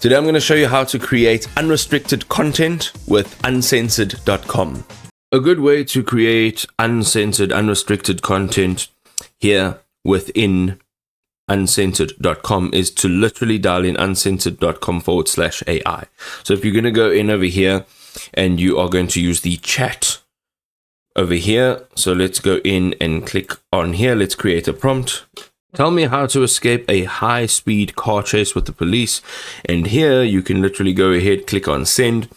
Today I'm going to show you how to create unrestricted content with uncensored.com. A good way to create uncensored, unrestricted content here within uncensored.com is to literally dial in uncensored.com/AI. So if you're going to go in over here and you are going to use the chat over here. So let's go in and click on here. Let's create a prompt. Tell me how to escape a high-speed car chase with the police. And here you can literally go ahead, click on send,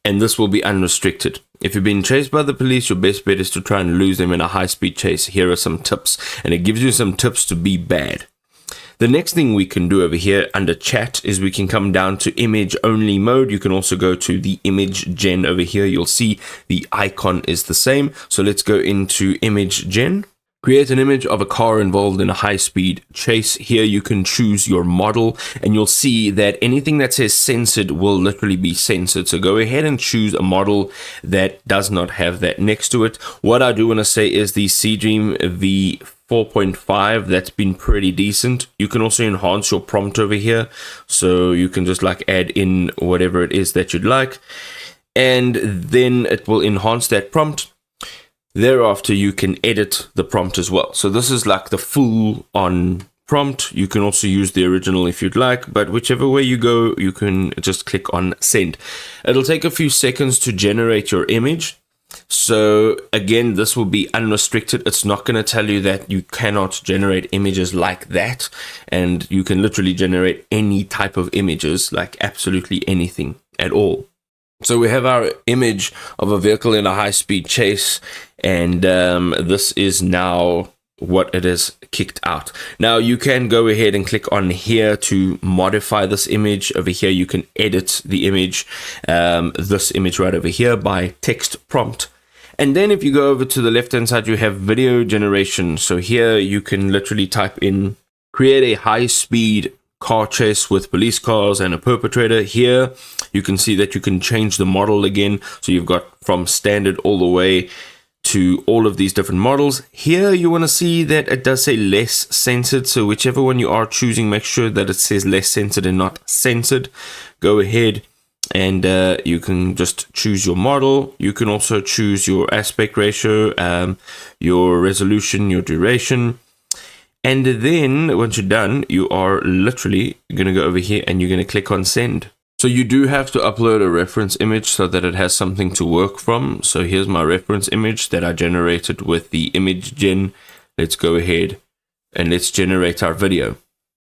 and this will be unrestricted. If you've been chased by the police, your best bet is to try and lose them in a high-speed chase. Here are some tips, and it gives you some tips to be bad. The next thing we can do over here under chat is we can come down to image only mode. You can also go to the image gen over here. You'll see the icon is the same. So let's go into image gen. Create an image of a car involved in a high-speed chase. Here you can choose your model, and you'll see that anything that says censored will literally be censored. So go ahead and choose a model that does not have that next to it. What I do want to say is the Seedream V4.5, that's been pretty decent. You can also enhance your prompt over here. So you can just like add in whatever it is that you'd like, and then it will enhance that prompt. Thereafter, you can edit the prompt as well. So this is like the full on prompt. You can also use the original if you'd like, but whichever way you go, you can just click on send. It'll take a few seconds to generate your image. So again, this will be unrestricted. It's not going to tell you that you cannot generate images like that. And you can literally generate any type of images, like absolutely anything at all. So we have our image of a vehicle in a high-speed chase, and this is now what it is kicked out. Now you can go ahead and click on here to modify this image. Over here you can edit the image, this image right over here, by text prompt. And then if you go over to the left-hand side, you have video generation. So here you can literally type in, create a high-speed car chase with police cars and a perpetrator. Here you can see that you can change the model again. So you've got from standard all the way to all of these different models. Here you want to see that it does say less censored. So whichever one you are choosing, make sure that it says less censored and not censored. Go ahead and you can just choose your model. You can also choose your aspect ratio, your resolution, your duration. And then once you're done, you are literally going to go over here and you're going to click on send. So you do have to upload a reference image so that it has something to work from. So here's my reference image that I generated with the image gen. Let's go ahead and let's generate our video.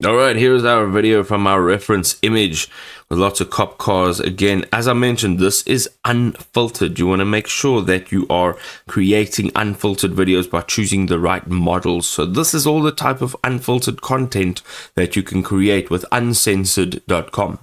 All right, here's our video from our reference image with lots of cop cars. Again, as I mentioned, this is unfiltered. You want to make sure that you are creating unfiltered videos by choosing the right models. So this is all the type of unfiltered content that you can create with uncensored.com.